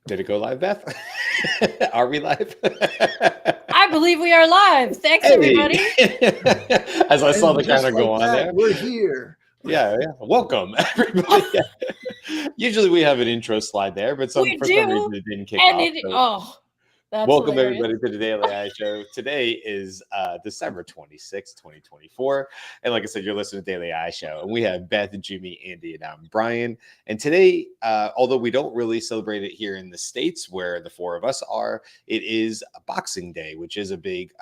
Did it go live, Beth? Are we live? I believe we are live. Thanks, everybody. As I saw the counter like go on there. We're here. Yeah. Welcome, everybody. Usually we have an intro slide there, but for some reason it didn't kick off. That's welcome, hilarious. everybody, to the Daily AI Show. Today is December 26, 2024. And like I said, you're listening to the Daily AI Show. And we have Beth, Jyunmi, Andy, and I'm Brian. And today, although we don't really celebrate it here in the States where the four of us are, it is a Boxing Day, which is a big,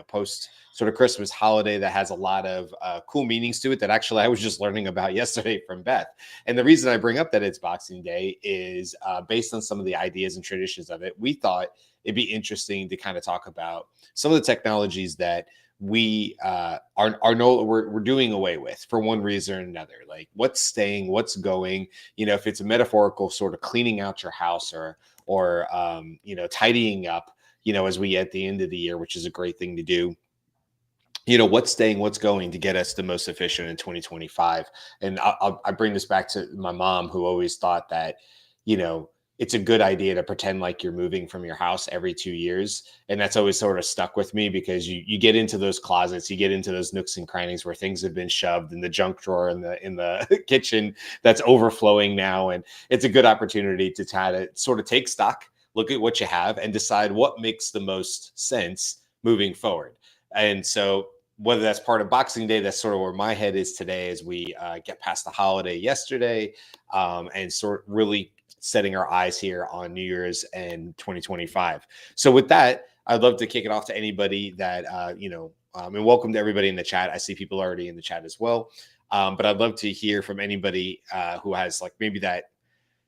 post sort of Christmas holiday that has a lot of cool meanings to it that actually I was just learning about yesterday from Beth. And the reason I bring up that it's Boxing Day is based on some of the ideas and traditions of it. We thought it'd be interesting to kind of talk about some of the technologies that we we're doing away with for one reason or another. Like what's staying, what's going. If it's a metaphorical sort of cleaning out your house or tidying up. As we get at the end of the year, which is a great thing to do. What's staying, what's going to get us the most efficient in 2025. And I bring this back to my mom, who always thought that, it's a good idea to pretend like you're moving from your house every 2 years. And that's always sort of stuck with me because you get into those closets, you get into those nooks and crannies where things have been shoved in the junk drawer in the kitchen that's overflowing now. And it's a good opportunity to try to sort of take stock, look at what you have and decide what makes the most sense moving forward. And so whether that's part of Boxing Day, that's sort of where my head is today as we get past the holiday yesterday and sort of really setting our eyes here on New Year's and 2025. So with that, I'd love to kick it off to anybody that, and welcome to everybody in the chat. I see people already in the chat as well. But I'd love to hear from anybody who has like maybe that,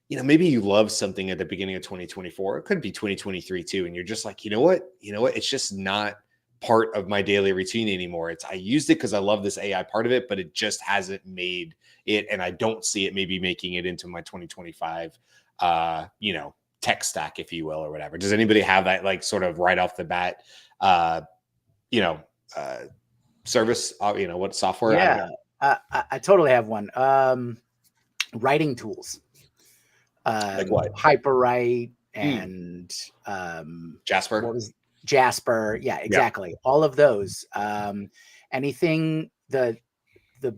maybe you love something at the beginning of 2024. It could be 2023 too. And you're just like, you know what? It's just not part of my daily routine anymore. I used it because I love this AI part of it, but it just hasn't made it. And I don't see it maybe making it into my 2025 tech stack, if you will, or whatever. Does anybody have that like sort of right off the bat, service, what software? Yeah, I totally have one. Writing tools. Like what? Hyperwrite and Jasper. What was Jasper? Yeah, exactly. Yeah. All of those. Anything the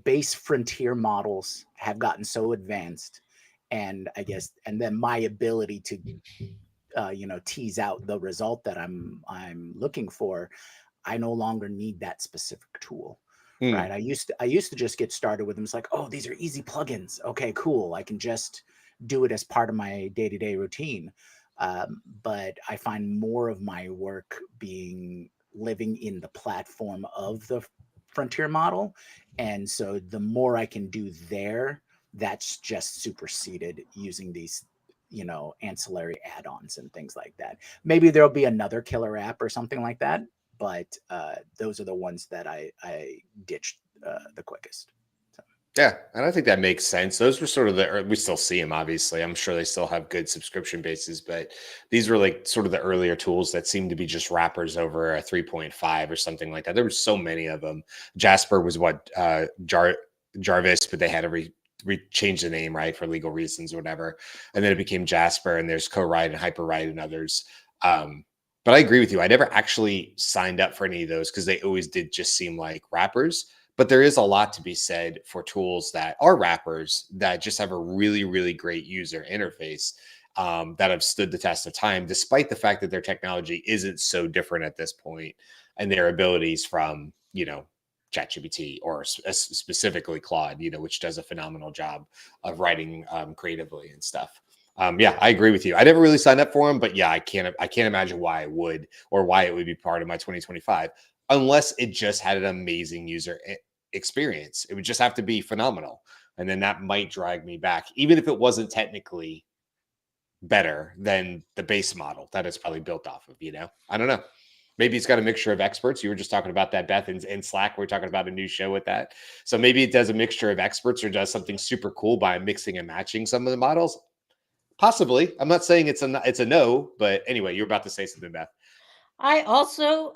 base frontier models have gotten so advanced. And I guess, and then my ability to, tease out the result that I'm looking for, I no longer need that specific tool, right? I used to just get started with them. It's like, oh, these are easy plugins. Okay, cool. I can just do it as part of my day-to-day routine. But I find more of my work living in the platform of the frontier model, and so the more I can do there, that's just superseded using these, ancillary add-ons and things like that. Maybe there'll be another killer app or something like that, but those are the ones that I ditched the quickest. So. Yeah, and I think that makes sense. Those were sort of we still see them, obviously. I'm sure they still have good subscription bases, but these were like sort of the earlier tools that seemed to be just wrappers over a 3.5 or something like that. There were so many of them. Jasper was what Jarvis, but they had to change the name, right, for legal reasons or whatever. And then it became Jasper, and there's Co-Write and Hyperwrite and others. But I agree with you. I never actually signed up for any of those because they always did just seem like wrappers. But there is a lot to be said for tools that are wrappers that just have a really, really great user interface that have stood the test of time, despite the fact that their technology isn't so different at this point and their abilities from, ChatGPT or specifically Claude, which does a phenomenal job of writing creatively and stuff. I agree with you. I never really signed up for them, but yeah, I can't imagine why I would or why it would be part of my 2025 unless it just had an amazing user experience. It would just have to be phenomenal. And then that might drag me back, even if it wasn't technically better than the base model that it's probably built off of, I don't know. Maybe it's got a mixture of experts. You were just talking about that, Beth, in Slack. We're talking about a new show with that. So maybe it does a mixture of experts or does something super cool by mixing and matching some of the models. Possibly. I'm not saying it's a no, but anyway, you're about to say something, Beth. I also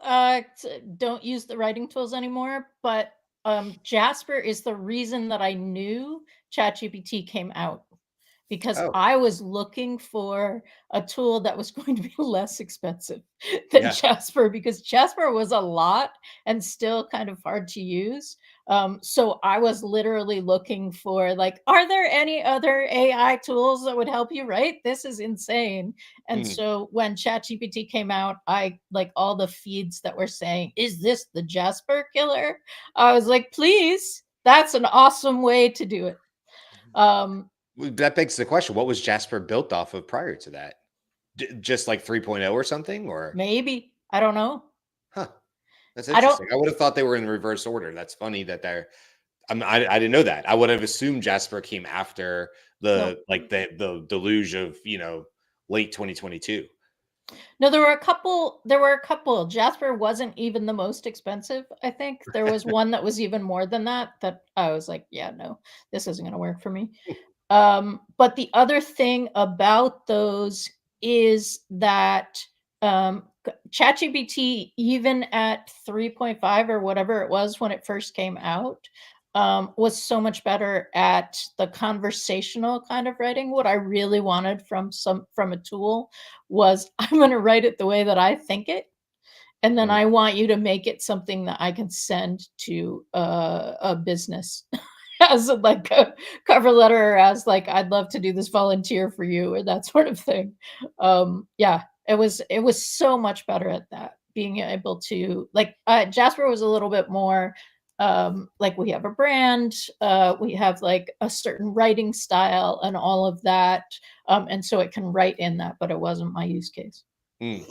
don't use the writing tools anymore, but Jasper is the reason that I knew ChatGPT came out, because Oh, I was looking for a tool that was going to be less expensive than yeah. Jasper, because Jasper was a lot and still kind of hard to use. So I was literally looking for, like, are there any other AI tools that would help you write? This is insane. And Mm. so when ChatGPT came out, I like all the feeds that were saying, is this the Jasper killer? I was like, please, that's an awesome way to do it. Well, that begs the question: what was Jasper built off of prior to that? Just like 3.0 or something, or Maybe, I don't know. huh? That's I don't interesting. I would have thought they were in reverse order. That's funny that they're. I didn't know that. I would have assumed Jasper came after know. the deluge of late 2022. No, there were a couple. Jasper wasn't even the most expensive, I think. There was one that was even more than that I was like, yeah, no, this isn't going to work for me. But the other thing about those is that ChatGPT, even at 3.5 or whatever it was when it first came out, was so much better at the conversational kind of writing. What I really wanted from a tool was, I'm going to write it the way that I think it, and then Mm. I want you to make it something that I can send to a business as like a cover letter, or as like, I'd love to do this volunteer for you, or that sort of thing. Yeah, it was so much better at that, being able to, like, Jasper was a little bit more like, we have a brand, we have like a certain writing style and all of that, and so it can write in that, but it wasn't my use case. Mm.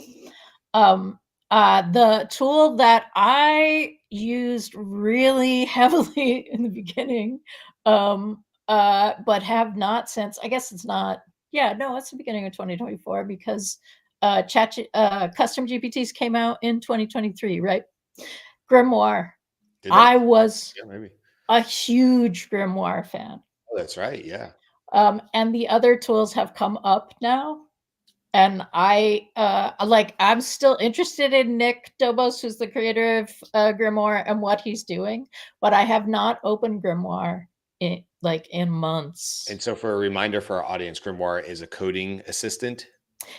um the tool that I used really heavily in the beginning, but have not since, I guess it's not, yeah, no, it's the beginning of 2024, because custom GPTs came out in 2023, right? Grimoire. Did they? I was Yeah, maybe. a huge Grimoire fan. Oh, that's right. Yeah. And the other tools have come up now. And I'm still interested in Nick Dobos, who's the creator of Grimoire, and what he's doing, but I have not opened Grimoire in months. And so, for a reminder for our audience, Grimoire is a coding assistant.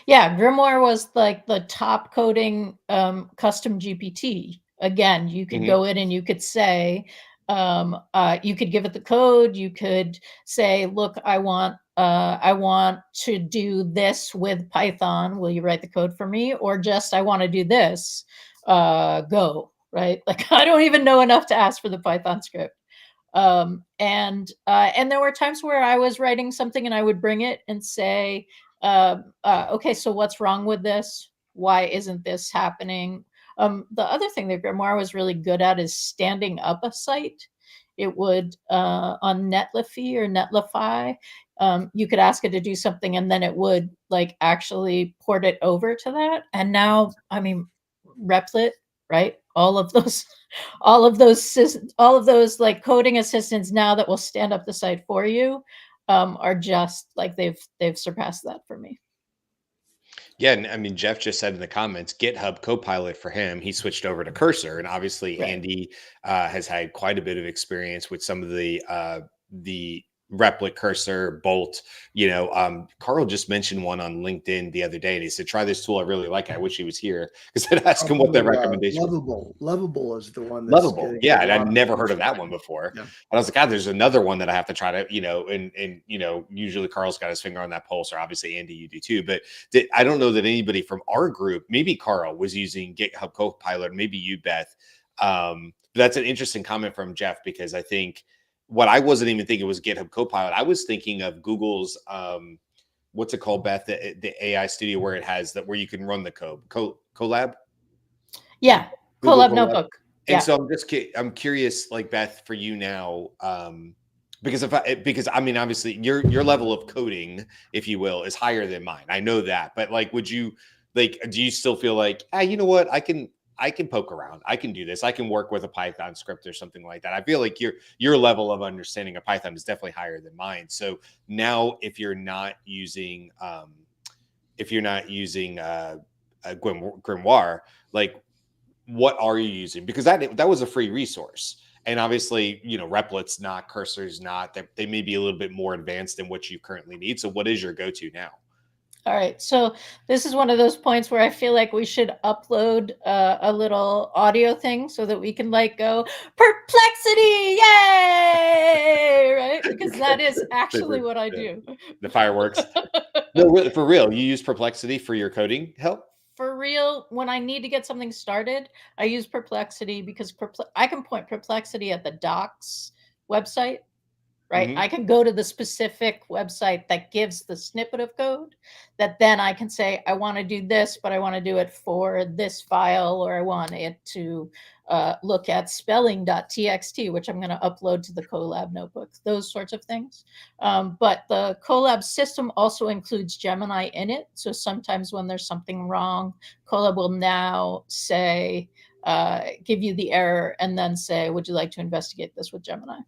Yeah, Grimoire was like the top coding custom GPT. Again, you could go in and you could say, you could give it the code. You could say, look, I want to do this with Python. Will you write the code for me? Or just, I want to do this. Go, right? Like, I don't even know enough to ask for the Python script. And there were times where I was writing something and I would bring it and say, okay, so what's wrong with this? Why isn't this happening? The other thing that Grimoire was really good at is standing up a site. It would, on Netlify or Netlify, you could ask it to do something and then it would like actually port it over to that. And now, I mean, Replit, right? All of those like coding assistants now that will stand up the site for you, are just like, they've surpassed that for me. Yeah, and I mean, Jeff just said in the comments, GitHub Copilot for him. He switched over to Cursor, and obviously Right. Andy has had quite a bit of experience with some of the Replit, Cursor, Bolt. Carl just mentioned one on LinkedIn the other day, and he said, "Try this tool. I really like it. I wish he was here because I'd ask him what that recommendation was." Lovable is the one that's Lovable, getting yeah, a and lot I'd of never heard of that attention. one before. Yeah. And I was like, God, there's another one that I have to try to, and usually Carl's got his finger on that pulse, or obviously Andy, you do too. But I don't know that anybody from our group, maybe Carl was using GitHub Copilot, maybe you, Beth. That's an interesting comment from Jeff, because I think what I wasn't even thinking was GitHub Copilot. I was thinking of Google's what's it called, Beth? The AI studio where it has that, where you can run the code. Colab. Yeah, Google Colab Notebook. And Yeah. so I'm curious, like, Beth, for you now, because I mean, obviously your level of coding, if you will, is higher than mine. I know that, but like, do you still feel like, you know what, I can poke around, I can do this, I can work with a Python script or something like that? I feel like your level of understanding of Python is definitely higher than mine. So now, if you're not using Grimoire, like, what are you using? Because that was a free resource. And obviously, Replic's not, Cursor's not, they may be a little bit more advanced than what you currently need. So what is your go-to now? All right, so this is one of those points where I feel like we should upload a little audio thing so that we can like go perplexity, yay, right? Because that is actually what I do. The fireworks. No, for real, you use Perplexity for your coding help? For real, when I need to get something started, I use Perplexity because I can point Perplexity at the docs website. Right. I can go to the specific website that gives the snippet of code that then I can say, I want to do this, but I want to do it for this file, or I want it to look at spelling.txt, which I'm going to upload to the Colab notebook, those sorts of things. But the Colab system also includes Gemini in it. So sometimes when there's something wrong, Colab will now say, give you the error and then say, would you like to investigate this with Gemini?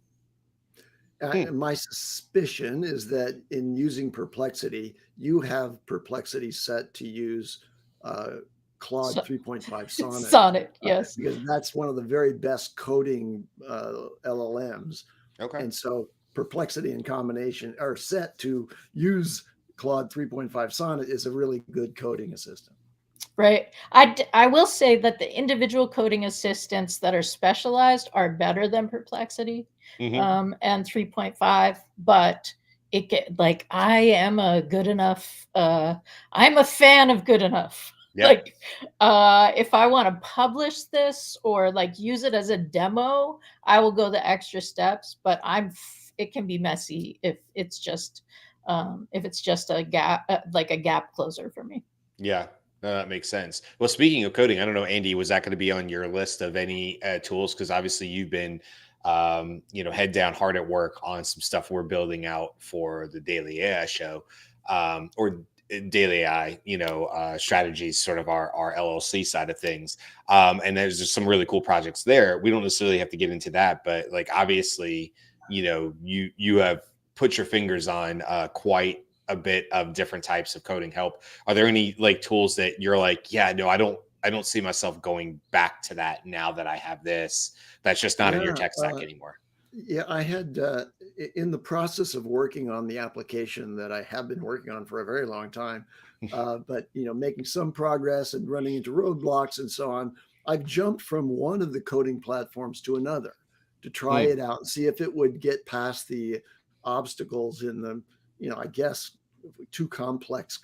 My suspicion is that in using Perplexity, you have Perplexity set to use Claude 3.5 Sonnet. Sonnet, yes. Because that's one of the very best coding LLMs. Okay. And so Perplexity in combination are set to use Claude 3.5 Sonnet is a really good coding assistant. Right. I will say that the individual coding assistants that are specialized are better than Perplexity and 3.5, but I am a good enough, I'm a fan of good enough. Yeah. Like, if I want to publish this or like use it as a demo, I will go the extra steps, but it can be messy if it's just a gap, like a gap closer for me. Yeah. No, that makes sense. Well, speaking of coding, I don't know, Andy, was that going to be on your list of any tools? Because obviously you've been, head down hard at work on some stuff we're building out for the Daily AI show, or Daily AI, strategies, sort of our LLC side of things. And there's just some really cool projects there. We don't necessarily have to get into that, but like, obviously, you have put your fingers on quite a bit of different types of coding help. Are there any like tools that you're like, yeah, no, I don't see myself going back to that now that I have this, that's just not in your tech stack anymore? Yeah, I had in the process of working on the application that I have been working on for a very long time, but making some progress and running into roadblocks and so on, I've jumped from one of the coding platforms to another to try it out and see if it would get past the obstacles in the I guess too complex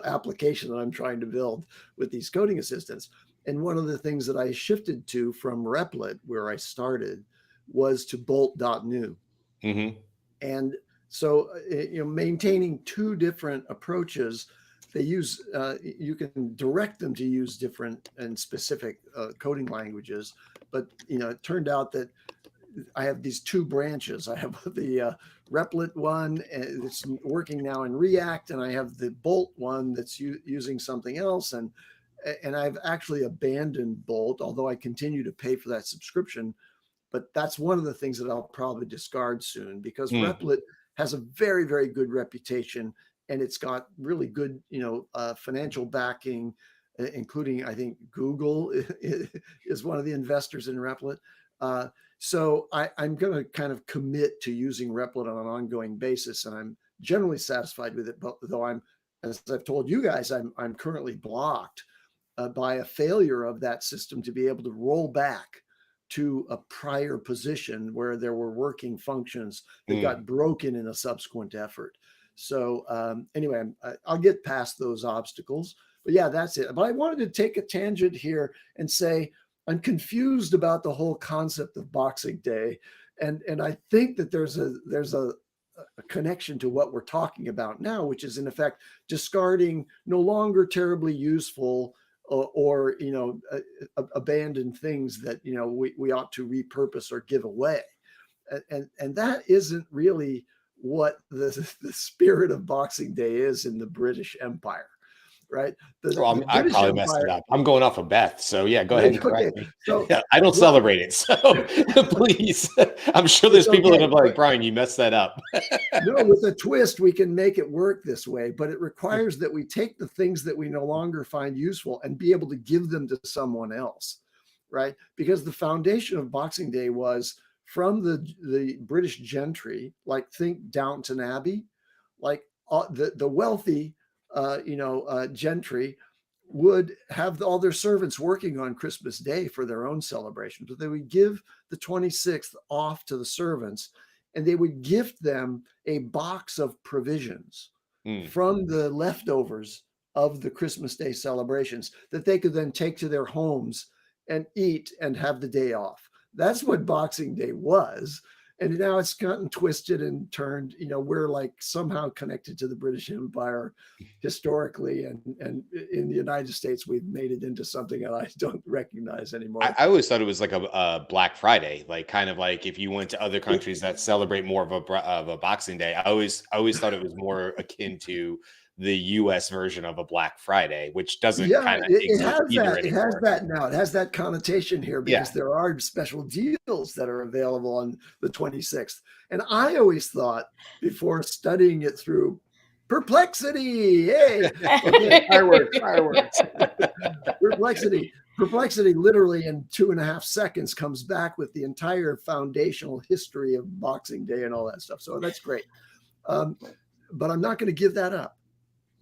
application that I'm trying to build with these coding assistants. And one of the things that I shifted to from Replit, where I started, was to bolt.new. And so, maintaining two different approaches, they use, you can direct them to use different and specific coding languages. But, it turned out that I have these two branches. I have the Replit one that's working now in React, and I have the Bolt one that's using something else. And I've actually abandoned Bolt, although I continue to pay for that subscription. But that's one of the things that I'll probably discard soon, because Replit has a very, very good reputation, and it's got really good, financial backing, including, I think, Google is one of the investors in Replit. So I'm going to kind of commit to using Replit on an ongoing basis, and I'm generally satisfied with it. But though as I've told you guys, I'm currently blocked by a failure of that system to be able to roll back to a prior position where there were working functions that got broken in a subsequent effort. So anyway, I'll get past those obstacles. But yeah, that's it. But I wanted to take a tangent here and say, I'm confused about the whole concept of Boxing Day, and I think that there's a connection to what we're talking about now, which is in effect discarding no longer terribly useful or abandoned things that we ought to repurpose or give away, and that isn't really what the spirit of Boxing Day is in the British Empire. Right. I probably messed it up. I'm going off of Beth. So yeah, go ahead and correct me. So, yeah, I don't celebrate it. So please, I'm sure there's people that are like, Brian, you messed that up. No, with a twist, we can make it work this way, but it requires that we take the things that we no longer find useful and be able to give them to someone else. right? Because the foundation of Boxing Day was from the British gentry, like think Downton Abbey, like the wealthy, gentry would have all their servants working on Christmas Day for their own celebration, but they would give the 26th off to the servants, and they would gift them a box of provisions from the leftovers of the Christmas Day celebrations that they could then take to their homes and eat and have the day off. That's what Boxing Day was. And now it's gotten twisted and turned, we're like somehow connected to the British Empire historically. And in the United States, we've made it into something that I don't recognize anymore. I always thought it was like a Black Friday, like kind of like if you went to other countries that celebrate more of a Boxing Day. I always thought it was more akin to the U.S. version of a Black Friday, which doesn't kind of exist either anymore. It has that now. It has that connotation here because there are special deals that are available on the 26th. And I always thought, before studying it through Perplexity, fireworks. Perplexity literally in 2.5 seconds comes back with the entire foundational history of Boxing Day and all that stuff. So that's great. But I'm not going to give that up.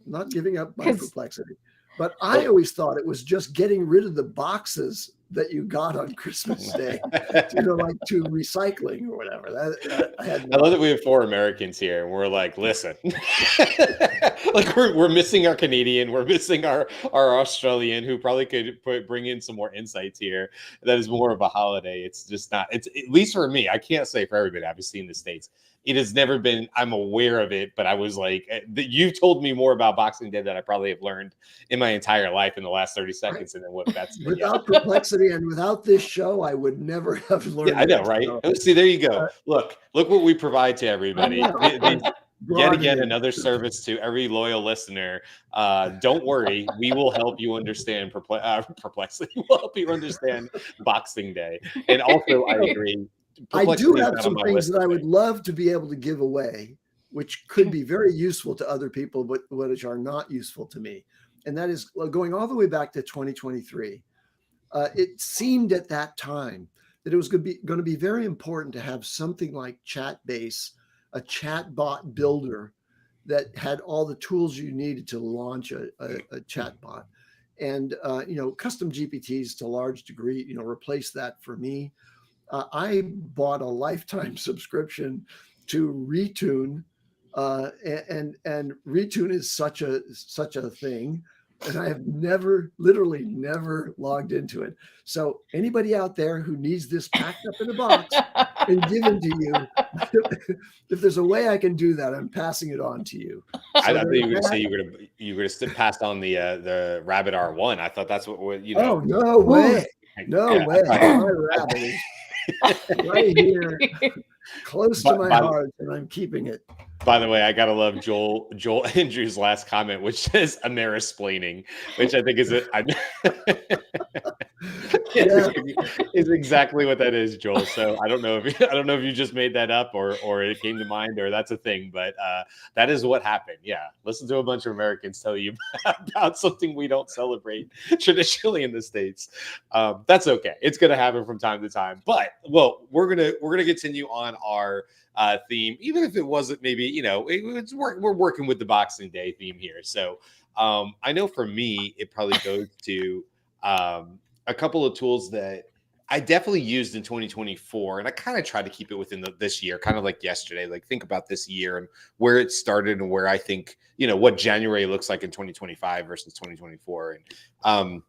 I'm not giving up my Perplexity. But I always thought it was just getting rid of the boxes that you got on Christmas Day, to recycling or whatever. I love that we have 4 Americans here, and we're like, listen, like we're missing our Canadian, we're missing our Australian, who probably could bring in some more insights here. That is more of a holiday. It's just not. It's, at least for me. I can't say for everybody. Obviously, in the States, it has never been. I'm aware of it, but I was like, you told me more about Boxing Day that I probably have learned in my entire life in the last 30 seconds, and then what that's without Perplexity. And without this show, I would never have learned. Yeah, I know, right? See, there you go. Look what we provide to everybody. Yet again, another service to every loyal listener. Don't worry, we will help you understand Perplexity. We'll help you understand Boxing Day. And also, I agree. I do have some things that I would love to be able to give away, which could be very useful to other people, but which are not useful to me. And that is going all the way back to 2023. It seemed at that time that it was going to be very important to have something like Chatbase, a chatbot builder that had all the tools you needed to launch a chatbot. And, custom GPTs to a large degree, replaced that for me. I bought a lifetime subscription to Retune, and Retune is such a thing. And I have literally never logged into it. So anybody out there who needs this packed up in a box and given to you, if there's a way I can do that, I'm passing it on to you. So I thought you were going to say you were going to pass on the Rabbit R1. I thought that's what Oh, no way. No way. My Rabbit is right here, close to my heart, and I'm keeping it. By the way, I gotta love Joel Andrew's last comment, which says "Amerisplaining," which I think is is exactly what that is, Joel. So I don't know if you just made that up or it came to mind or that's a thing, but that is what happened. Yeah, listen to a bunch of Americans tell you about something we don't celebrate traditionally in the States. That's okay. It's gonna happen from time to time. But we're gonna continue on our theme, even if it wasn't maybe, we're working with the Boxing Day theme here. So I know for me, it probably goes to a couple of tools that I definitely used in 2024. And I kind of try to keep it within this year, kind of like yesterday, like think about this year and where it started and where I think, what January looks like in 2025 versus 2024. And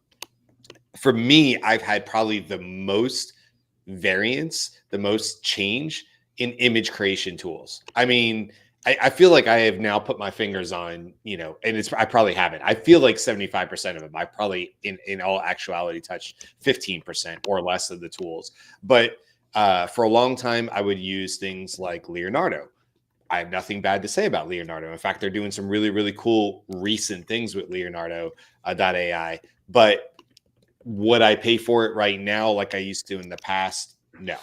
for me, I've had probably the most variance, the most change in image creation tools. I mean, I feel like I have now put my fingers on, and I probably haven't. I feel like 75% of them, I probably in all actuality touched 15% or less of the tools. But for a long time, I would use things like Leonardo. I have nothing bad to say about Leonardo. In fact, they're doing some really, really cool recent things with Leonardo.ai. But would I pay for it right now like I used to in the past? No.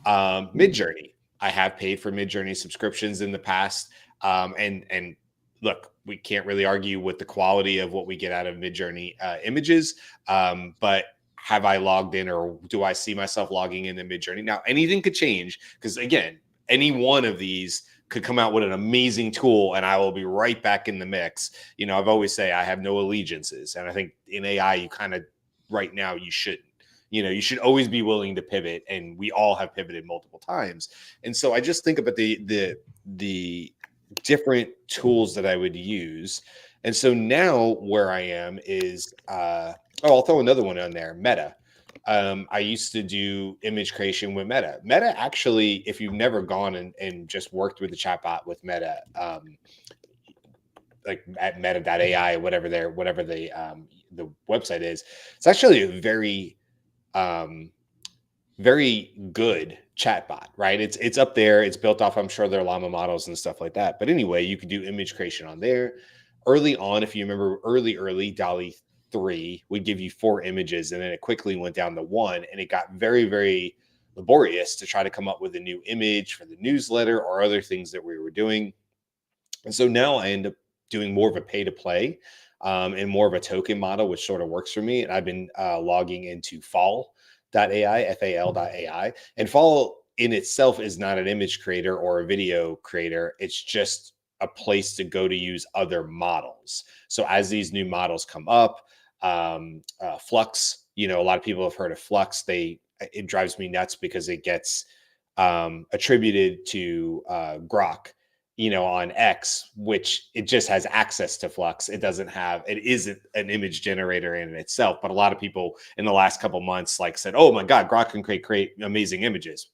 Midjourney. I have paid for Midjourney subscriptions in the past. And look, we can't really argue with the quality of what we get out of Midjourney images. But have I logged in, or do I see myself logging in Midjourney? Now, anything could change, because again, any one of these could come out with an amazing tool and I will be right back in the mix. You know, I've always say I have no allegiances. And I think in AI, you kind of right now, you shouldn't. You know, you should always be willing to pivot, and we all have pivoted multiple times. And so I just think about the different tools that I would use. And so now where I am is, I'll throw another one on there, Meta. I used to do image creation with Meta. Meta actually, if you've never gone and just worked with the chatbot with Meta, like at meta.ai, whatever the website is, it's actually a very good chatbot, right? It's up there. It's built off, I'm sure, their llama models and stuff like that. But anyway, you could do image creation on there. Early on, if you remember, early DALL-E 3 would give you 4 images, and then it quickly went down to 1, and it got very, very laborious to try to come up with a new image for the newsletter or other things that we were doing. And so now I end up doing more of a pay to play and more of a token model, which sort of works for me. And I've been logging into fall.ai, FAL.ai. And fall in itself is not an image creator or a video creator. It's just a place to go to use other models. So as these new models come up, Flux, you know, a lot of people have heard of Flux. It drives me nuts because it gets attributed to Grok, you know, on X, which it just has access to Flux. It isn't an image generator in itself, but a lot of people in the last couple months like said, oh my God, Grok can create amazing images.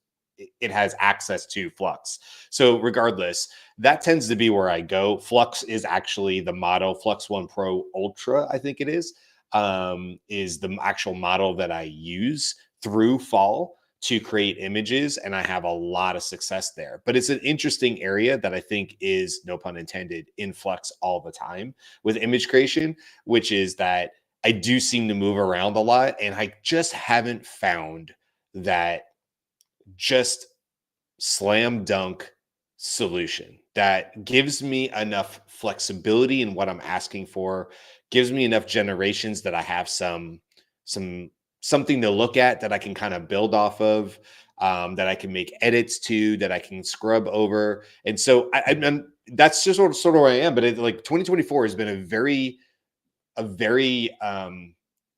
It has access to Flux. So regardless, that tends to be where I go. Flux is actually the model. Flux One Pro Ultra, I think it is the actual model that I use through Fall to create images, and I have a lot of success there. But it's an interesting area that I think is, no pun intended, in flux all the time with image creation, which is that I do seem to move around a lot, and I just haven't found that just slam dunk solution that gives me enough flexibility in what I'm asking for, gives me enough generations that I have something to look at that I can kind of build off of, that I can make edits to, that I can scrub over. And so I'm that's just sort of where I am. But like 2024 has been a very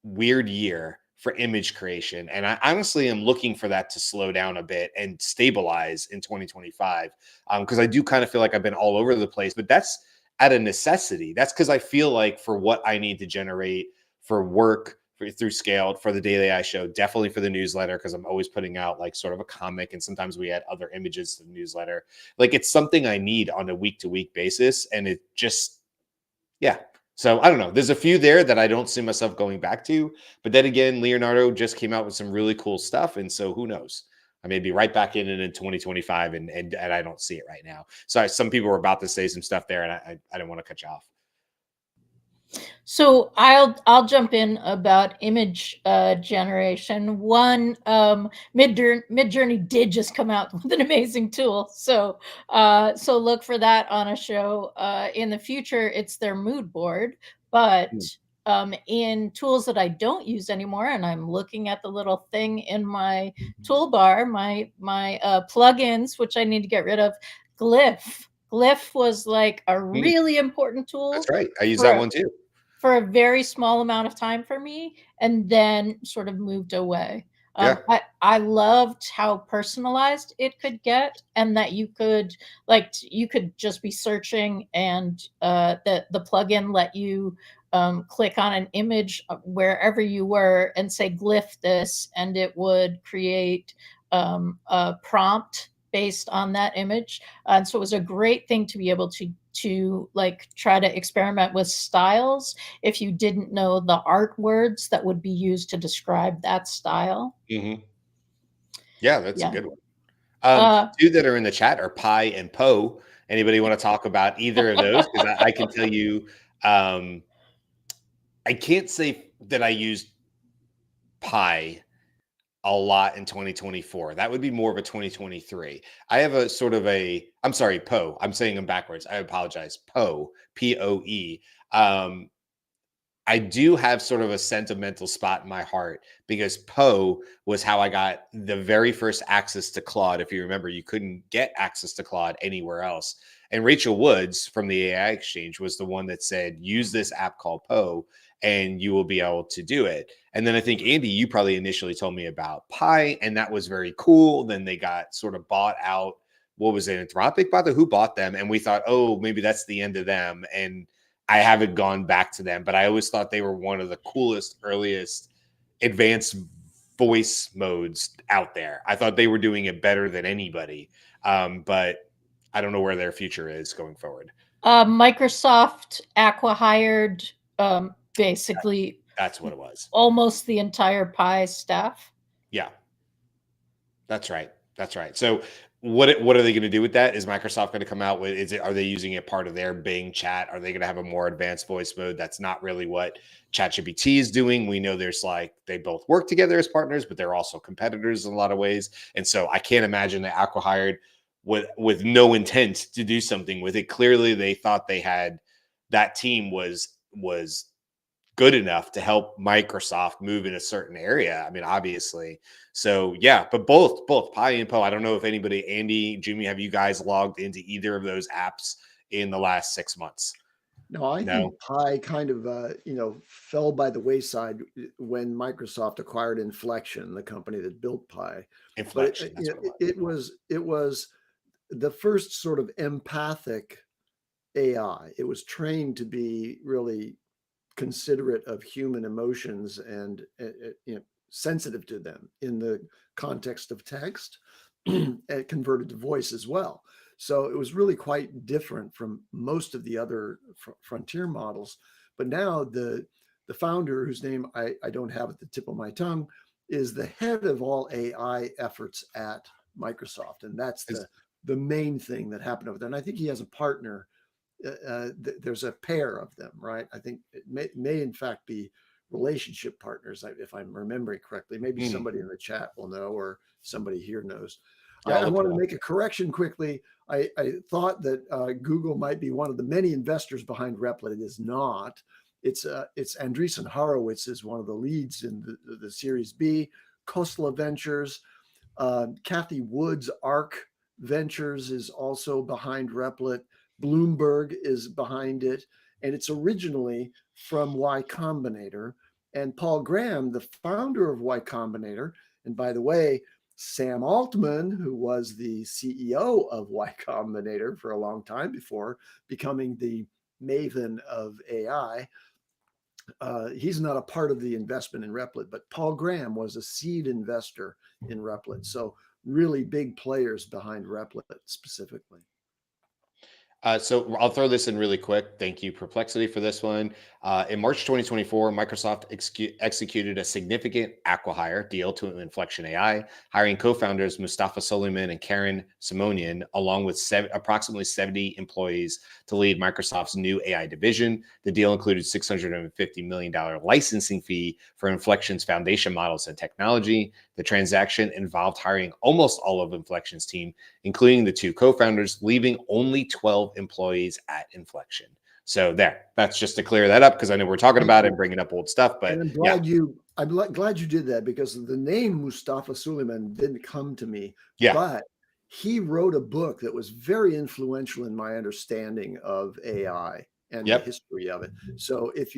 weird year for image creation. And I honestly am looking for that to slow down a bit and stabilize in 2025. Because I do kind of feel like I've been all over the place, but that's out of necessity. That's because I feel like for what I need to generate for work, through Scaled, for the Daily AI Show, definitely for the newsletter, because I'm always putting out like sort of a comic, and sometimes we add other images to the newsletter. Like it's something I need on a week-to-week basis, and it just, yeah. So I don't know. There's a few there that I don't see myself going back to, but then again, Leonardo just came out with some really cool stuff, and so who knows? I may be right back in 2025, and I don't see it right now. So some people were about to say some stuff there, and I don't want to cut you off. So I'll jump in about image generation. One, Midjourney did just come out with an amazing tool, so look for that on a show in the future. It's their mood board, but in tools that I don't use anymore, and I'm looking at the little thing in my toolbar, my plugins, which I need to get rid of. Glyph was like a really important tool. That's right. I use that one too. For a very small amount of time for me, and then sort of moved away. I loved how personalized it could get, and that you could just be searching, and the plugin let you click on an image wherever you were and say glyph this, and it would create a prompt based on that image. And so it was a great thing to be able to like try to experiment with styles if you didn't know the art words that would be used to describe that style. Mm-hmm. Yeah, that's a good one. Two that are in the chat are Pi and Poe. Anybody want to talk about either of those? Because I can tell you, I can't say that I used Pi a lot in 2024. That would be more of a 2023. I have a sort of I'm sorry, Poe. I'm saying them backwards. I apologize. Poe, Poe. I I do have sort of a sentimental spot in my heart because Poe was how I got the very first access to Claude. If you remember, you couldn't get access to Claude anywhere else. And Rachel Woods from the AI Exchange was the one that said, use this app called Poe and you will be able to do it. And then I think, Andy, you probably initially told me about Pi, and that was very cool. Then they got sort of bought out. What was it? Anthropic bought them? Who bought them? And we thought, oh, maybe that's the end of them. And I haven't gone back to them, but I always thought they were one of the coolest, earliest advanced voice modes out there. I thought they were doing it better than anybody. But I don't know where their future is going forward. Microsoft acqui-hired basically that's what it was. Almost the entire Pi staff. Yeah, that's right. That's right. So what are they going to do with that? Is Microsoft going to come out with, are they using it part of their Bing chat? Are they going to have a more advanced voice mode? That's not really what ChatGPT is doing. We know there's they both work together as partners, but they're also competitors in a lot of ways. And so I can't imagine that acqui-hired with no intent to do something with it. Clearly they thought they had, that team was good enough to help Microsoft move in a certain area. I mean, obviously. So yeah, but both Pi and Poe. I don't know if anybody, Andy, Jyunmi, have you guys logged into either of those apps in the last 6 months? No, I think Pi kind of, fell by the wayside when Microsoft acquired Inflection, the company that built Pi. Inflection. But it was the first sort of empathic AI. It was trained to be really considerate of human emotions and sensitive to them in the context of text and converted to voice as well. So it was really quite different from most of the other frontier models. But now the founder, whose name I don't have at the tip of my tongue, is the head of all AI efforts at Microsoft. And that's the main thing that happened over there. And I think he has a partner. There's a pair of them, right? I think it may in fact be relationship partners, if I'm remembering correctly. Maybe somebody in the chat will know, or somebody here knows. I wanted to make a correction quickly. I thought that Google might be one of the many investors behind Replit. It is not. It's Andreessen Horowitz is one of the leads in the Series B. Khosla Ventures, Kathy Wood's ARC Ventures is also behind Replit. Bloomberg is behind it, and it's originally from Y Combinator. And Paul Graham, the founder of Y Combinator, and by the way, Sam Altman, who was the CEO of Y Combinator for a long time before becoming the maven of AI, he's not a part of the investment in Replit, but Paul Graham was a seed investor in Replit. So really big players behind Replit specifically. So I'll throw this in really quick. Thank you, Perplexity, for this one. In March 2024, Microsoft executed a significant acqui-hire deal to Inflection AI, hiring co-founders Mustafa Suleiman and Karen Simonian, along with approximately 70 employees to lead Microsoft's new AI division. The deal included $650 million licensing fee for Inflection's foundation models and technology. The transaction involved hiring almost all of Inflection's team, including the two co-founders, leaving only 12 employees at Inflection. So that's just to clear that up, because I know we're talking about it and bringing up old stuff, but I'm glad you did that, because the name Mustafa Suleiman didn't come to me. Yeah. But he wrote a book that was very influential in my understanding of AI and the history of it. So if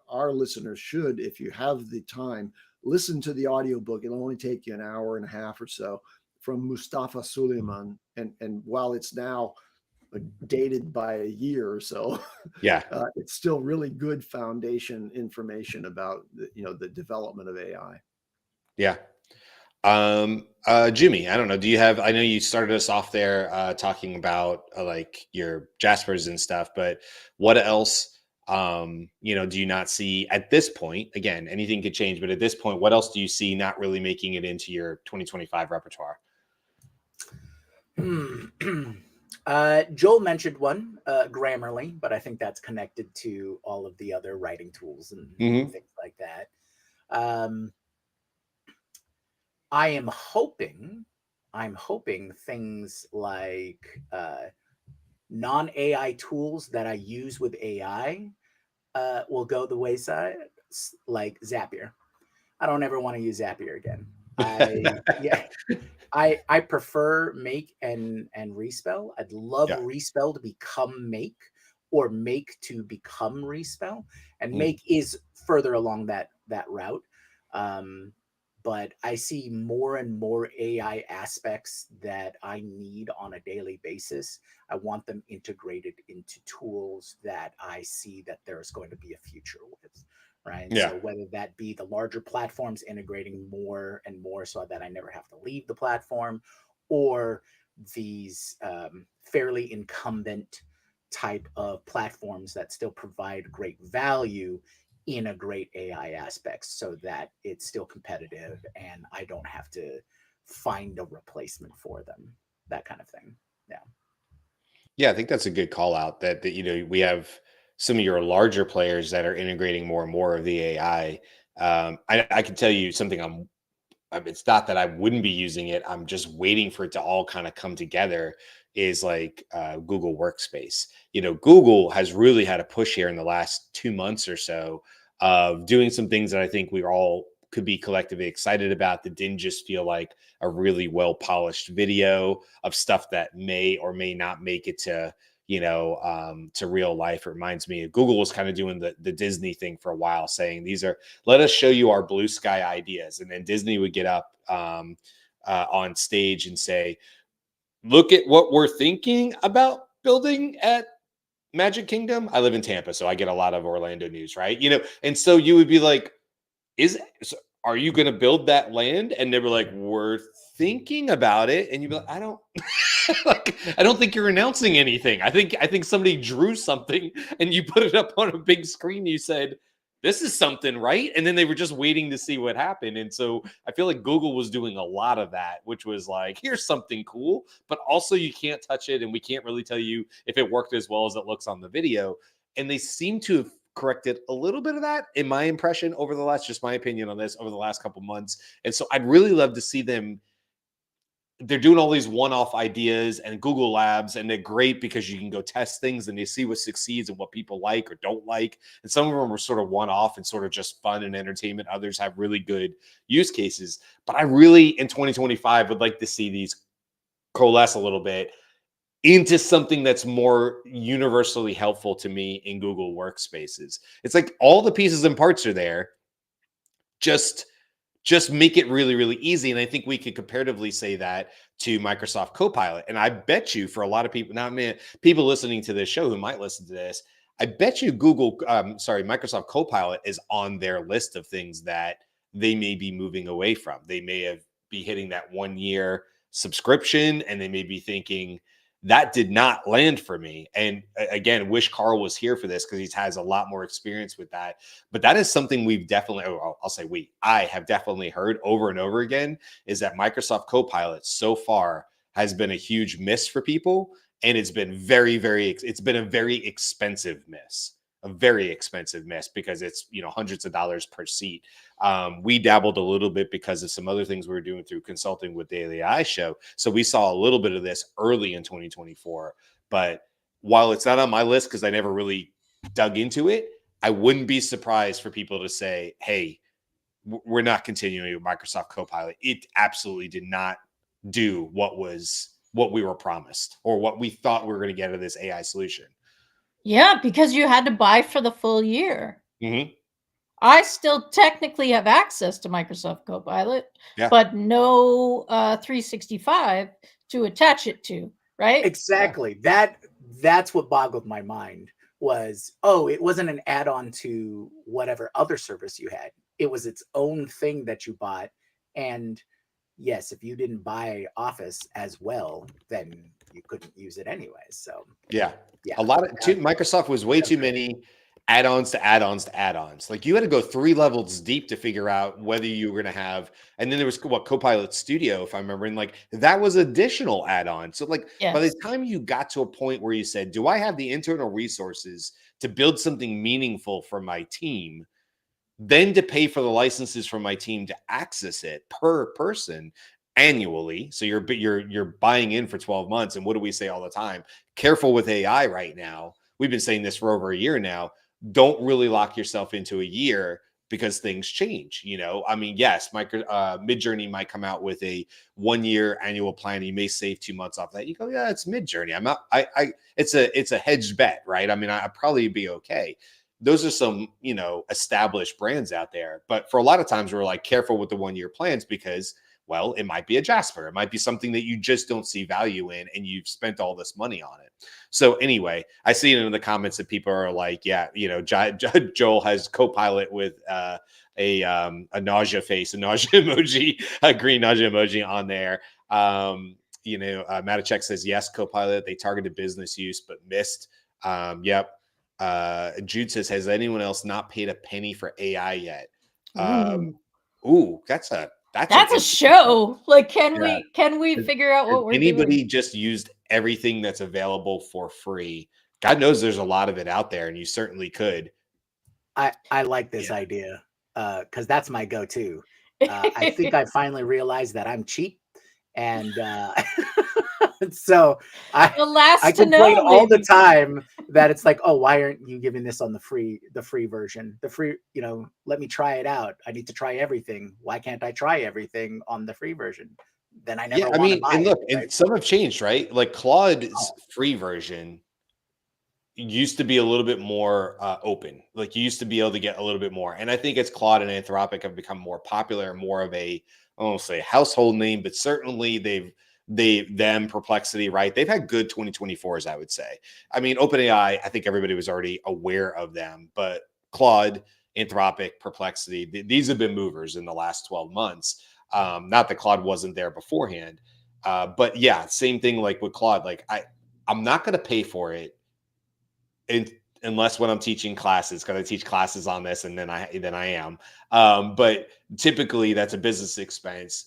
our listeners should, if you have the time, listen to the audiobook. It'll only take you an hour and a half or so, from Mustafa Suleiman. And while it's now dated by a year or so, it's still really good foundation information about the development of AI. Yeah. Jyunmi, I don't know. Do you have, I know you started us off there talking about like your Jaspers and stuff, but what else do you not see at this point? Again, anything could change, but at this point, what else do you see not really making it into your 2025 repertoire? Joel mentioned one, Grammarly, but I think that's connected to all of the other writing tools and things like that. I'm hoping things like non-AI tools that I use with AI will go the wayside, like Zapier. I don't ever want to use Zapier again. I prefer make and respell. I'd love respell to become make, or make to become respell, and make is further along that route. But I see more and more AI aspects that I need on a daily basis. I want them integrated into tools that I see that there's going to be a future with. Right. Yeah. So whether that be the larger platforms integrating more and more so that I never have to leave the platform, or these fairly incumbent type of platforms that still provide great value in a great AI aspect, so that it's still competitive and I don't have to find a replacement for them, that kind of thing. Yeah. Yeah, I think that's a good call out that we have some of your larger players that are integrating more and more of the AI. I can tell you something. It's not that I wouldn't be using it. I'm just waiting for it to all kind of come together. Is like Google Workspace. Google has really had a push here in the last 2 months or so of doing some things that I think we all could be collectively excited about, that didn't just feel like a really well polished video of stuff that may or may not make it to to real life. It reminds me of Google was kind of doing the Disney thing for a while, saying let us show you our blue sky ideas, and then Disney would get up on stage and say, look at what we're thinking about building at Magic Kingdom. I live in Tampa, so I get a lot of Orlando news, right? And so you would be like, are you going to build that land? And they were like, we're thinking about it. And you'd be like, I don't I don't think you're announcing anything. I think somebody drew something and you put it up on a big screen. You said, this is something, right? And then they were just waiting to see what happened. And so I feel like Google was doing a lot of that, which was like, here's something cool, but also you can't touch it. And we can't really tell you if it worked as well as it looks on the video. And they seem to have corrected a little bit of that, in my impression, just my opinion on this, over the last couple months. And so I'd really love to see them. They're doing all these one-off ideas and Google Labs, and they're great because you can go test things and you see what succeeds and what people like or don't like. And some of them are sort of one-off and sort of just fun and entertainment. Others have really good use cases. But I really, in 2025, would like to see these coalesce a little bit into something that's more universally helpful to me in Google Workspaces. It's like all the pieces and parts are there. Just make it really, really easy. And I think we could comparatively say that to Microsoft Copilot. And I bet you, for a lot of people, people listening to this show who might listen to this, I bet you Microsoft Copilot is on their list of things that they may be moving away from. They may be hitting that 1 year subscription, and they may be thinking, that did not land for me. And again, wish Karl was here for this, because he has a lot more experience with that. But that is something we've definitely, I have definitely heard over and over again, is that Microsoft Copilot so far has been a huge miss for people. And it's been it's been a very expensive miss. Because it's, hundreds of dollars per seat. We dabbled a little bit because of some other things we were doing through consulting with Daily AI Show. So we saw a little bit of this early in 2024. But while it's not on my list, because I never really dug into it, I wouldn't be surprised for people to say, hey, we're not continuing with Microsoft Copilot. It absolutely did not do what we were promised, or what we thought we were going to get out of this AI solution. Yeah, because you had to buy for the full year. Mm-hmm. I still technically have access to Microsoft Copilot, but no 365 to attach it to, right? Exactly. That's what boggled my mind, was, it wasn't an add-on to whatever other service you had. It was its own thing that you bought. And yes, if you didn't buy Office as well, then you couldn't use it anyway. So yeah. A lot of Microsoft was way too many add-ons to add-ons to add-ons. Like, you had to go 3 levels deep to figure out whether you were going to have, and then there was Copilot Studio, if I remember, and like that was additional add-on. So by the time you got to a point where you said, do I have the internal resources to build something meaningful for my team, then to pay for the licenses for my team to access it per person annually. So you're buying in for 12 months. And what do we say all the time? Careful with AI right now. We've been saying this for over a year now. don't really lock yourself into a year because things change. I mean, yes, Midjourney might come out with a 1-year annual plan. You may save 2 months off that. You go, yeah, it's Midjourney. It's a hedged bet, right? I mean, I'd probably be okay. Those are some, established brands out there. But for a lot of times we're like careful with the 1-year plans because, well, it might be a Jasper. It might be something that you just don't see value in and you've spent all this money on it. So anyway, I see it in the comments that people are like, yeah, Joel has Copilot with a nausea face, a nausea emoji, a green nausea emoji on there. Matichek says, yes, Copilot, they targeted business use, but missed. Yep. Jude says, has anyone else not paid a penny for AI yet? That's a show. Like, can we figure out what we're doing? Anybody just used everything that's available for free? God knows there's a lot of it out there, and you certainly could. I like this idea because that's my go-to. I think I finally realized that I'm cheap, and so I complain all the time that it's like, oh, why aren't you giving this on the free version? The free, let me try it out. I need to try everything. Why can't I try everything on the free version? Then I never want to buy and look, it, right? and some have changed, right? Like Claude's free version used to be a little bit more open. Like you used to be able to get a little bit more. And I think as Claude and Anthropic have become more popular, more of I won't say household name, but certainly Perplexity, right? They've had good 2024s, I would say. I mean, OpenAI, I think everybody was already aware of them, but Claude, Anthropic, Perplexity, these have been movers in the last 12 months. Not that Claude wasn't there beforehand, but yeah, same thing like with Claude. Like I'm not going to pay for it unless when I'm teaching classes, because I teach classes on this, and then I am. But typically that's a business expense.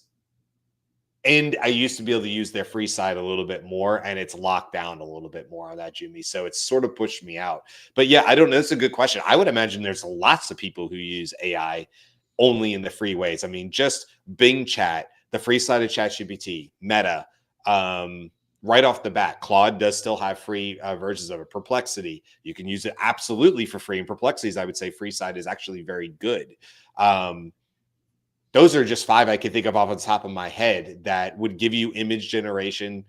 And I used to be able to use their free side a little bit more, and it's locked down a little bit more on that, Jyunmi. So it's sort of pushed me out. But yeah, I don't know. That's a good question. I would imagine there's lots of people who use AI only in the free ways. I mean, just Bing Chat, the free side of ChatGPT, Meta, right off the bat, Claude does still have free versions of it. Perplexity, you can use it absolutely for free. And Perplexity's, I would say, free side is actually very good. Those are just 5 I can think of off the top of my head that would give you image generation.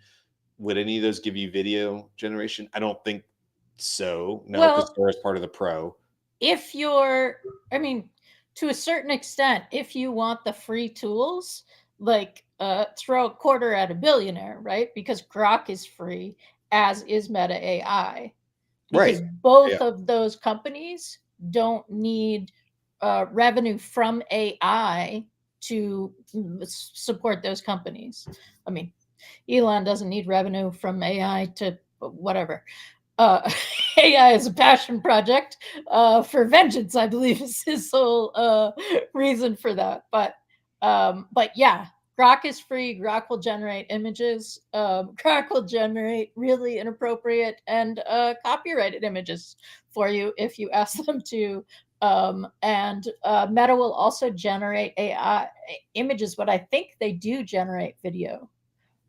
Would any of those give you video generation? I don't think so. No, because Sora is part of the Pro. To a certain extent, if you want the free tools, like throw a quarter at a billionaire, right? Because Grok is free, as is Meta AI. Because both of those companies don't need revenue from AI to support those companies. I mean, Elon doesn't need revenue from AI to whatever. AI is a passion project for vengeance, I believe, is his sole reason for that. But yeah, Grok is free. Grok will generate images. Grok will generate really inappropriate and copyrighted images for you if you ask them to. And Meta will also generate AI images, but I think they do generate video.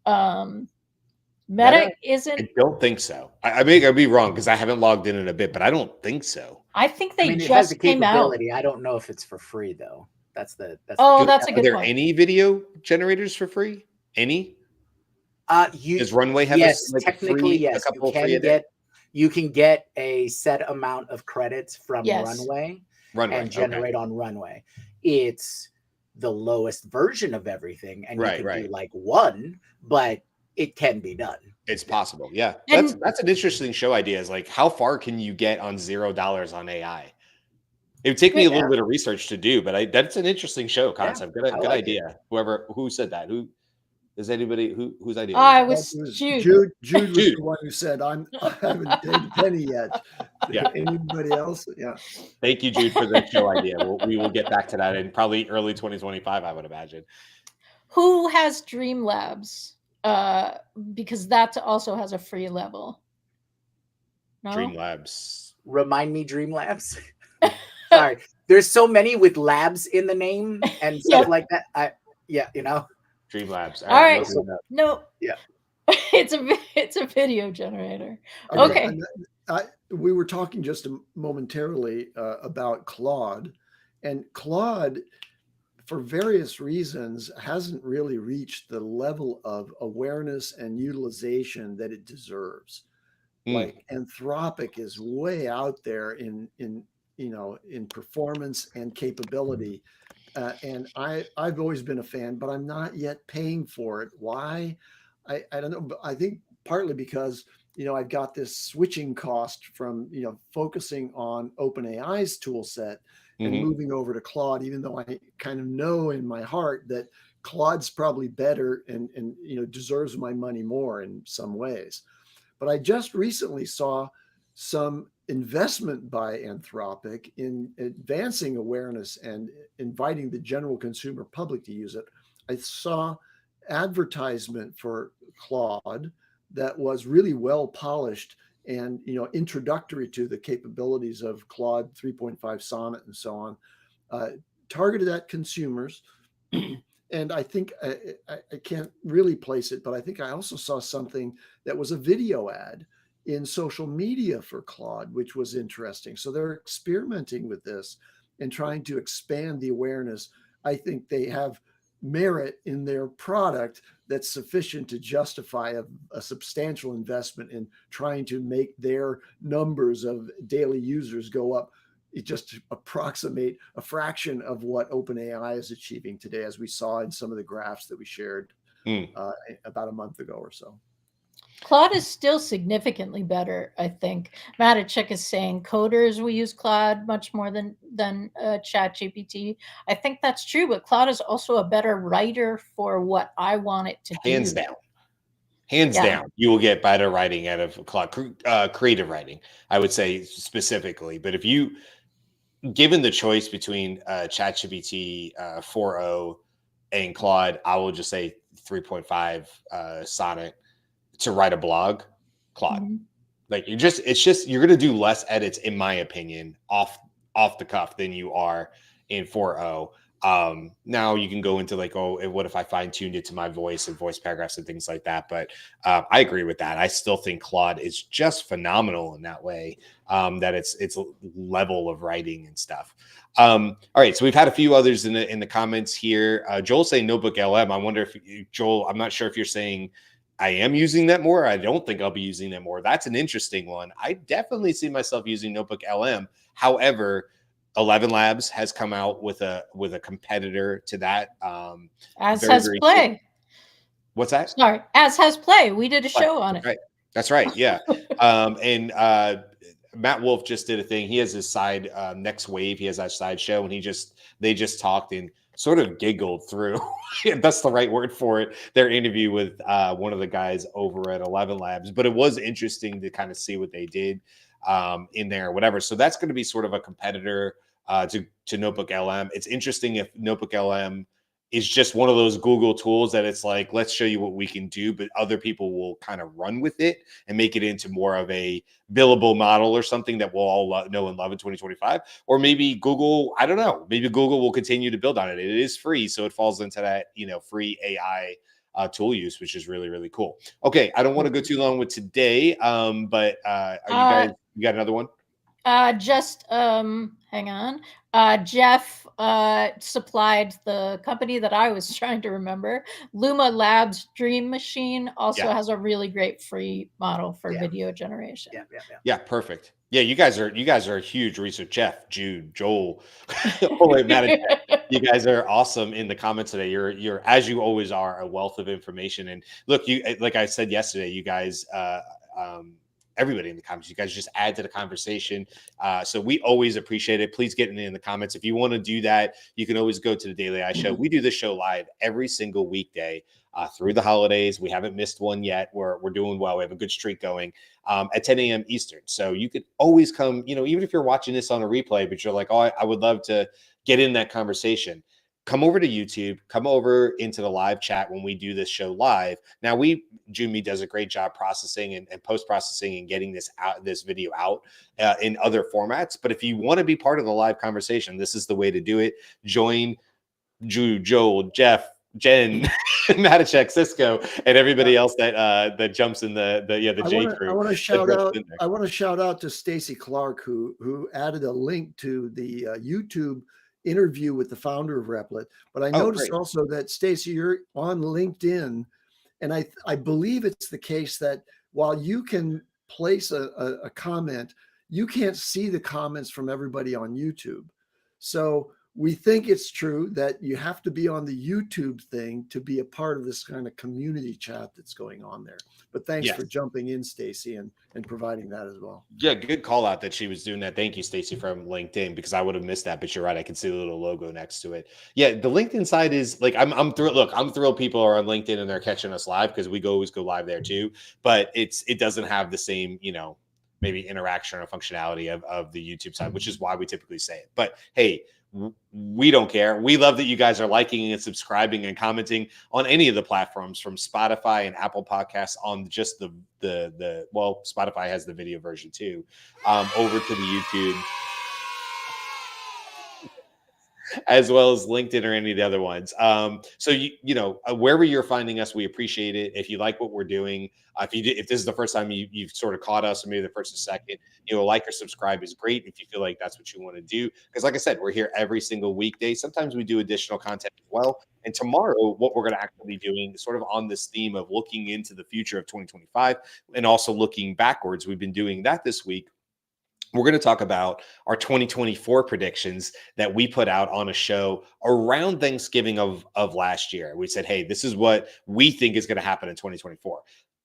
Meta isn't. I don't think so. I may be wrong because I haven't logged in a bit, but I don't think so. I think they just it has the came out. I don't know if it's for free though. That's a good point. Are there any video generators for free? Any? Does Runway have technically yes. You can get a set amount of credits from Runway and generate on Runway. It's the lowest version of everything, and you can do like one, but it can be done. It's possible. Yeah. That's an interesting show idea, is like, how far can you get on $0 on AI? It would take me a little bit of research to do, but that's an interesting show concept. Good idea. Who said that? Who is anybody whose idea? It was Jude. Jude was the one who said, I haven't paid a penny yet. Yeah. Anybody else? Yeah. Thank you, Jude, for the show idea. We will get back to that in probably early 2025, I would imagine. Who has Dreamlabs? Because that also has a free level. No? Dreamlabs. Remind me, Dreamlabs. Sorry, there's so many with labs in the name and stuff like that. Dreamlabs. All right. No. Yeah. It's a video generator. Okay. we were talking just momentarily about Claude, and Claude, for various reasons, hasn't really reached the level of awareness and utilization that it deserves. Like Anthropic is way out there in performance and capability. And I've always been a fan, but I'm not yet paying for it. Why? I don't know. But I think partly because, I've got this switching cost from, focusing on OpenAI's tool set and moving over to Claude, even though I kind of know in my heart that Claude's probably better and deserves my money more in some ways. But I just recently saw some investment by Anthropic in advancing awareness and inviting the general consumer public to use it. I saw advertisement for Claude that was really well polished and introductory to the capabilities of Claude 3.5 Sonnet and so on, targeted at consumers. And I think I can't really place it, but I think I also saw something that was a video ad in social media for Claude, which was interesting. So they're experimenting with this and trying to expand the awareness. I think they have merit in their product that's sufficient to justify a substantial investment in trying to make their numbers of daily users go up. It just approximate a fraction of what OpenAI is achieving today, as we saw in some of the graphs that we shared about a month ago or so. Claude is still significantly better, I think. Matachek is saying coders will use Claude much more than ChatGPT. I think that's true, but Claude is also a better writer for what I want it to do. Hands down. Hands down, you will get better writing out of Claude, creative writing, I would say specifically. But if you, given the choice between ChatGPT 4.0 and Claude, I will just say 3.5 Sonnet to write a blog, Claude. Like you're going to do less edits, in my opinion, off the cuff than you are in 4.0. Now you can go into like, oh, what if I fine tuned it to my voice and voice paragraphs and things like that. But I agree with that. I still think Claude is just phenomenal in that way, that it's a level of writing and stuff. All right. So we've had a few others in the comments here. Joel saying Notebook LM. I wonder if Joel, I'm not sure if you're saying I am using that more. I don't think I'll be using that more. That's an interesting one. I definitely see myself using Notebook LM. However, 11 Labs has come out with a competitor to that. As has Play. Cool. What's that? Sorry, as has Play. We did a show on it. Right. That's right. Yeah. And Matt Wolf just did a thing. He has his side Next Wave. He has that side show, and they just talked and sort of giggled through. That's the right word for it. Their interview with one of the guys over at 11 Labs, but it was interesting to kind of see what they did in there, or whatever. So that's going to be sort of a competitor to Notebook LM. It's interesting if Notebook LM is just one of those Google tools that it's like, let's show you what we can do, but other people will kind of run with it and make it into more of a billable model or something that we'll all know and love in 2025. Or maybe Google, I don't know, maybe Google will continue to build on it. It is free, so it falls into that, free AI tool use, which is really, really cool. Okay, I don't want to go too long with today, but you got another one? Hang on. Jeff supplied the company that I was trying to remember. Luma Labs Dream Machine also has a really great free model for video generation. Yeah, perfect. Yeah, you guys are a huge research. Jeff, Jude, Joel, Matt, you guys are awesome in the comments today. You're as you always are, a wealth of information. And look, you, like I said yesterday, you guys everybody in the comments, you guys just add to the conversation. So we always appreciate it. Please get in the comments. If you want to do that, you can always go to the Daily AI Show. We do this show live every single weekday through the holidays. We haven't missed one yet. We're doing well. We have a good streak going at 10 a.m. Eastern. So you could always come, even if you're watching this on a replay, but you're like, oh, I would love to get in that conversation. Come over to YouTube, come over into the live chat when we do this show live. Now Jyunmi does a great job processing and post-processing and getting this video out in other formats. But if you want to be part of the live conversation, this is the way to do it. Join Joel, Jeff, Jen, Matachek, Cisco, and everybody else that jumps in the J crew. I want to shout out. I want to shout out to Stacy Clark, who added a link to the YouTube interview with the founder of Replit. But I noticed also that, Stacy, you're on LinkedIn, and I believe it's the case that while you can place a comment, you can't see the comments from everybody on YouTube. So we think it's true that you have to be on the YouTube thing to be a part of this kind of community chat that's going on there. But thanks for jumping in, Stacy, and providing that as well. Yeah, good call out that she was doing that. Thank you, Stacy, from LinkedIn, because I would have missed that. But you're right, I can see the little logo next to it. Yeah, the LinkedIn side is like I'm thrilled. Look, I'm thrilled people are on LinkedIn and they're catching us live, because we always go live there too. But it doesn't have the same, maybe interaction or functionality of the YouTube side, which is why we typically say it. But hey, we don't care. We love that you guys are liking and subscribing and commenting on any of the platforms, from Spotify and Apple Podcasts on just the Spotify has the video version too, over to the YouTube, as well as LinkedIn or any of the other ones. So wherever you're finding us, we appreciate it. If you like what we're doing, if this is the first time you've sort of caught us, or maybe the first or second, like or subscribe is great if you feel like that's what you want to do. Because like I said, we're here every single weekday. Sometimes we do additional content as well. And tomorrow, what we're going to actually be doing is sort of on this theme of looking into the future of 2025 and also looking backwards. We've been doing that this week. We're going to talk about our 2024 predictions that we put out on a show around Thanksgiving of last year. We said, hey, this is what we think is going to happen in 2024.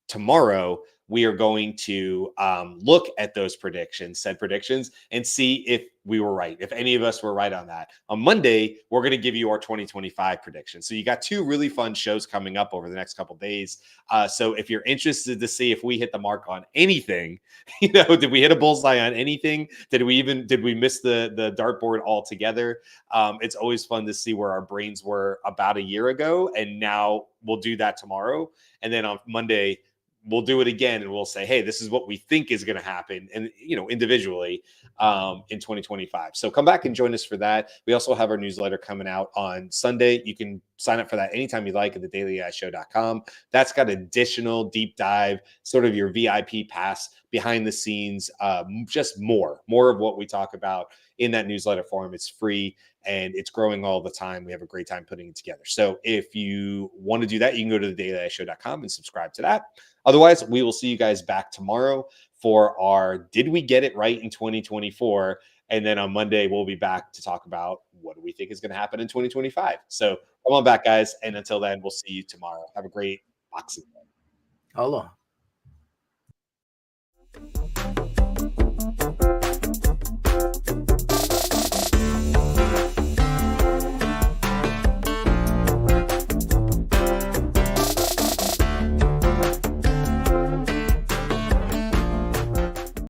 Tomorrow, we are going to look at those said predictions, and see if we were right, if any of us were right on that. On Monday, we're going to give you our 2025 predictions. So you got two really fun shows coming up over the next couple of days. So if you're interested to see if we hit the mark on anything, did we hit a bullseye on anything? Did we miss the dartboard altogether? It's always fun to see where our brains were about a year ago, and now we'll do that tomorrow. And then on Monday, we'll do it again, and we'll say, hey, this is what we think is going to happen, and individually in 2025. So come back and join us for that. We also have our newsletter coming out on Sunday. You can sign up for that anytime you like at thedailyAIshow.com. That's got additional deep dive, sort of your VIP pass, behind the scenes, just more of what we talk about in that newsletter form. It's free and it's growing all the time. We have a great time putting it together. So if you want to do that, you can go to thedailyAIshow.com and subscribe to that. Otherwise, we will see you guys back tomorrow for our Did We Get It Right in 2024? And then on Monday, we'll be back to talk about what do we think is going to happen in 2025. So come on back, guys. And until then, we'll see you tomorrow. Have a great Boxing Day. Aloha.